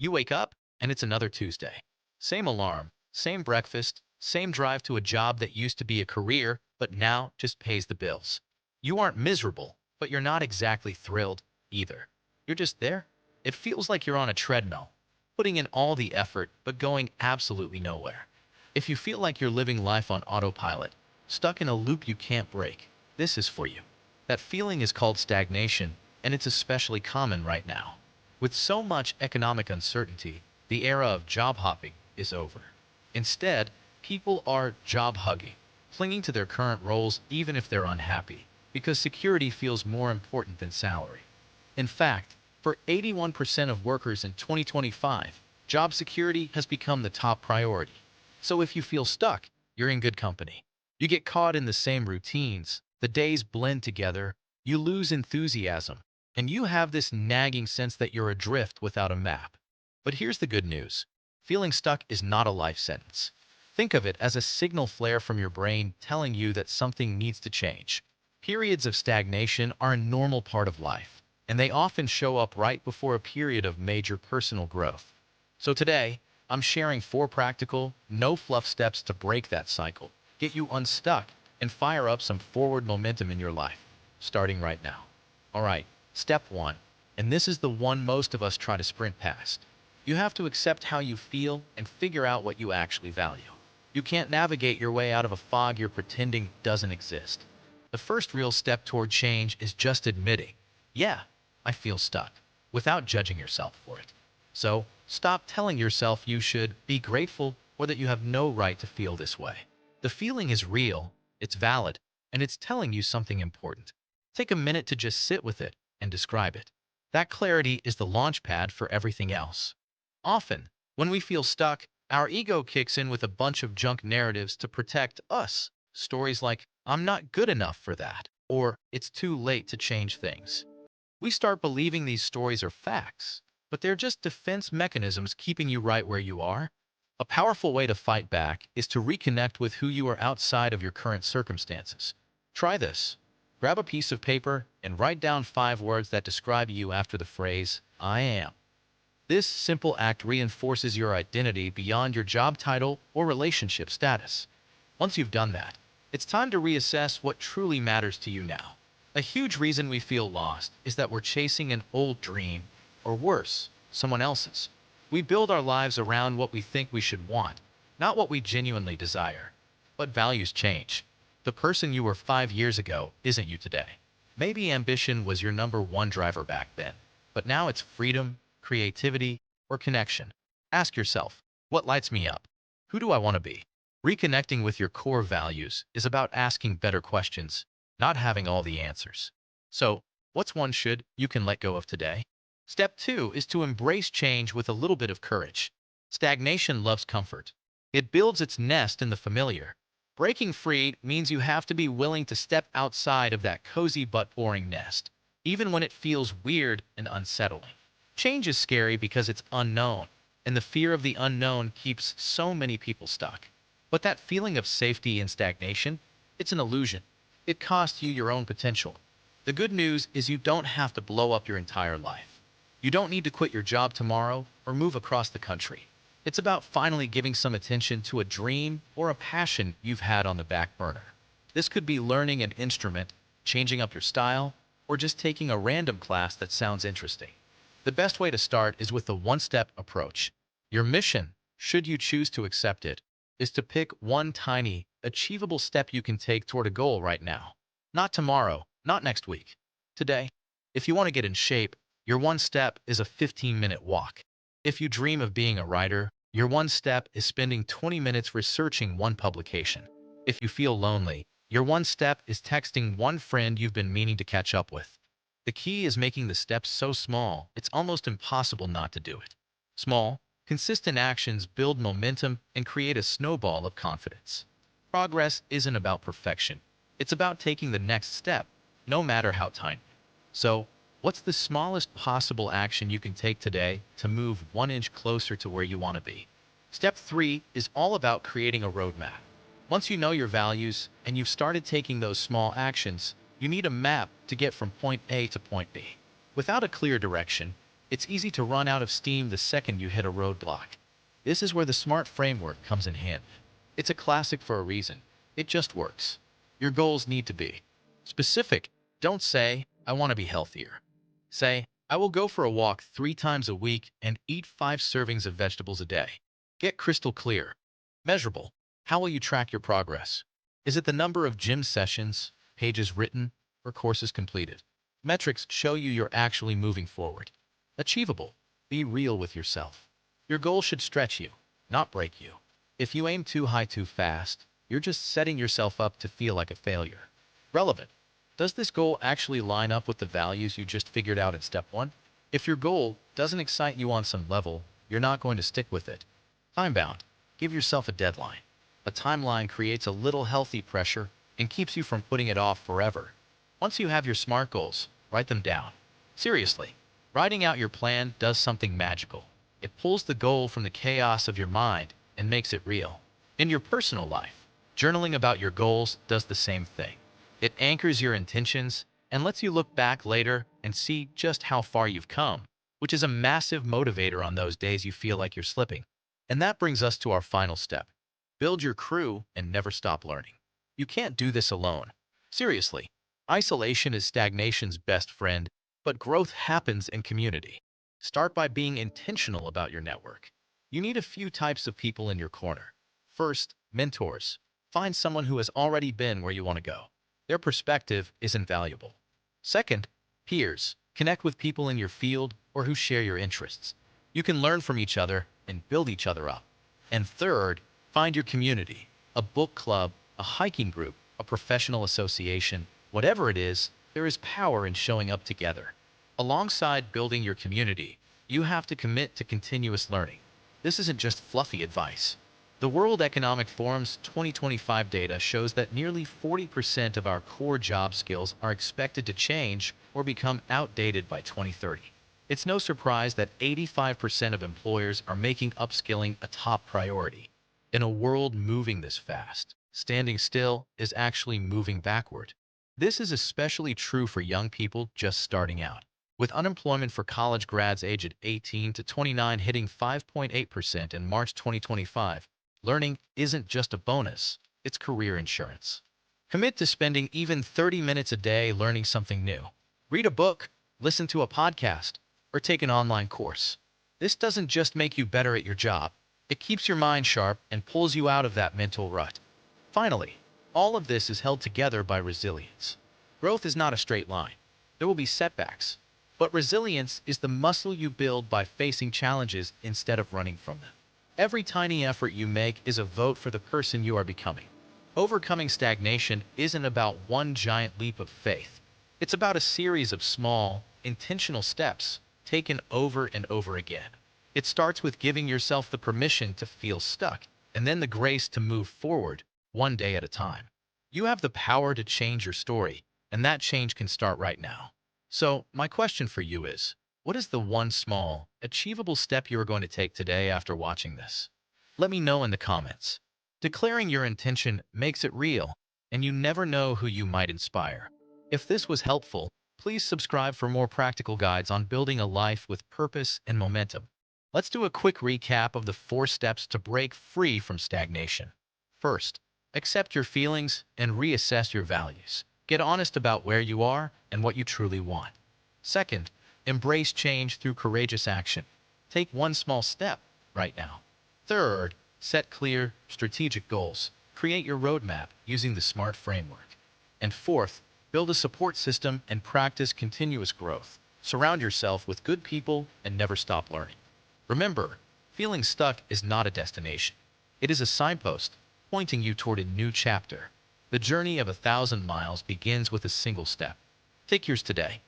You wake up, and it's another Tuesday. Same alarm, same breakfast, same drive to a job that used to be a career, but now just pays the bills. You aren't miserable, but you're not exactly thrilled either. You're just there. It feels like you're on a treadmill, putting in all the effort, but going absolutely nowhere. If you feel like you're living life on autopilot, stuck in a loop you can't break, this is for you. That feeling is called stagnation, and it's especially common right now. With so much economic uncertainty, the era of job hopping is over. Instead, people are job hugging, clinging to their current roles even if they're unhappy, because security feels more important than salary. In fact, for 81% of workers in 2025, job security has become the top priority. So if you feel stuck, you're in good company. You get caught in the same routines, the days blend together, you lose enthusiasm, and you have this nagging sense that you're adrift without a map. But here's the good news. Feeling stuck is not a life sentence. Think of it as a signal flare from your brain telling you that something needs to change. Periods of stagnation are a normal part of life, and they often show up right before a period of major personal growth. So today, I'm sharing 4 practical, no-fluff steps to break that cycle, get you unstuck, and fire up some forward momentum in your life, starting right now. All right, step 1, and this is the one most of us try to sprint past. You have to accept how you feel and figure out what you actually value. You can't navigate your way out of a fog you're pretending doesn't exist. The first real step toward change is just admitting, yeah, I feel stuck, without judging yourself for it. So, stop telling yourself you should be grateful or that you have no right to feel this way. The feeling is real, it's valid, and it's telling you something important. Take a minute to just sit with it and describe it. That clarity is the launch pad for everything else. Often, when we feel stuck, our ego kicks in with a bunch of junk narratives to protect us. Stories like, I'm not good enough for that, or it's too late to change things. We start believing these stories are facts, but they're just defense mechanisms keeping you right where you are. A powerful way to fight back is to reconnect with who you are outside of your current circumstances. Try this. Grab a piece of paper and write down 5 words that describe you after the phrase, I am. This simple act reinforces your identity beyond your job title or relationship status. Once you've done that, it's time to reassess what truly matters to you now. A huge reason we feel lost is that we're chasing an old dream, or worse, someone else's. We build our lives around what we think we should want, not what we genuinely desire. But values change. The person you were 5 years ago isn't you today. Maybe ambition was your number one driver back then, but now it's freedom, creativity, or connection. Ask yourself, what lights me up? Who do I want to be? Reconnecting with your core values is about asking better questions, not having all the answers. So, what's one should you can let go of today? Step 2 is to embrace change with a little bit of courage. Stagnation loves comfort. It builds its nest in the familiar. Breaking free means you have to be willing to step outside of that cozy but boring nest, even when it feels weird and unsettling. Change is scary because it's unknown, and the fear of the unknown keeps so many people stuck. But that feeling of safety and stagnation, it's an illusion. It costs you your own potential. The good news is you don't have to blow up your entire life. You don't need to quit your job tomorrow or move across the country. It's about finally giving some attention to a dream or a passion you've had on the back burner. This could be learning an instrument, changing up your style, or just taking a random class that sounds interesting. The best way to start is with the one-step approach. Your mission, should you choose to accept it, is to pick one tiny, achievable step you can take toward a goal right now. Not tomorrow, not next week. Today. If you want to get in shape, your one step is a 15-minute walk. If you dream of being a writer, your one step is spending 20 minutes researching one publication. If you feel lonely, your one step is texting one friend you've been meaning to catch up with. The key is making the steps so small, it's almost impossible not to do it. Small, consistent actions build momentum and create a snowball of confidence. Progress isn't about perfection. It's about taking the next step, no matter how tiny. So, what's the smallest possible action you can take today to move 1 inch closer to where you want to be? Step 3 is all about creating a roadmap. Once you know your values and you've started taking those small actions, you need a map to get from point A to point B. Without a clear direction, It's easy to run out of steam the second you hit a roadblock. This is where the SMART framework comes in handy. It's a classic for a reason. It just works. Your goals need to be specific. Don't say, I want to be healthier. Say, I will go for a walk 3 times a week and eat 5 servings of vegetables a day. Get crystal clear. Measurable. How will you track your progress? Is it the number of gym sessions, pages written, or courses completed? Metrics show you're actually moving forward. Achievable. Be real with yourself. Your goal should stretch you, not break you. If you aim too high too fast, you're just setting yourself up to feel like a failure. Relevant. Does this goal actually line up with the values you just figured out in step 1? If your goal doesn't excite you on some level, you're not going to stick with it. Time-bound. Give yourself a deadline. A timeline creates a little healthy pressure and keeps you from putting it off forever. Once you have your SMART goals, write them down. Seriously, writing out your plan does something magical. It pulls the goal from the chaos of your mind and makes it real. In your personal life, journaling about your goals does the same thing. It anchors your intentions and lets you look back later and see just how far you've come, which is a massive motivator on those days you feel like you're slipping. And that brings us to our final step. Build your crew and never stop learning. You can't do this alone. Seriously, isolation is stagnation's best friend, but growth happens in community. Start by being intentional about your network. You need a few types of people in your corner. First, mentors. Find someone who has already been where you want to go. Their perspective is invaluable. Second, peers. Connect with people in your field or who share your interests. You can learn from each other and build each other up. And third, find your community. A book club, a hiking group, a professional association, whatever it is, there is power in showing up together. Alongside building your community, you have to commit to continuous learning. This isn't just fluffy advice. The World Economic Forum's 2025 data shows that nearly 40% of our core job skills are expected to change or become outdated by 2030. It's no surprise that 85% of employers are making upskilling a top priority. In a world moving this fast, standing still is actually moving backward. This is especially true for young people just starting out. With unemployment for college grads aged 18 to 29 hitting 5.8% in March 2025, learning isn't just a bonus, it's career insurance. Commit to spending even 30 minutes a day learning something new. Read a book, listen to a podcast, or take an online course. This doesn't just make you better at your job, it keeps your mind sharp and pulls you out of that mental rut. Finally, all of this is held together by resilience. Growth is not a straight line. There will be setbacks, but resilience is the muscle you build by facing challenges instead of running from them. Every tiny effort you make is a vote for the person you are becoming. Overcoming stagnation isn't about one giant leap of faith. It's about a series of small, intentional steps taken over and over again. It starts with giving yourself the permission to feel stuck, and then the grace to move forward, one day at a time. You have the power to change your story, and that change can start right now. So, my question for you is, what is the one small, achievable step you are going to take today after watching this? Let me know in the comments. Declaring your intention makes it real, and you never know who you might inspire. If this was helpful, please subscribe for more practical guides on building a life with purpose and momentum. Let's do a quick recap of the 4 steps to break free from stagnation. First, accept your feelings and reassess your values. Get honest about where you are and what you truly want. Second, embrace change through courageous action. Take one small step right now. Third, set clear, strategic goals. Create your roadmap using the SMART framework. And fourth, build a support system and practice continuous growth. Surround yourself with good people and never stop learning. Remember, feeling stuck is not a destination. It is a signpost pointing you toward a new chapter. The journey of 1,000 miles begins with a single step. Take yours today.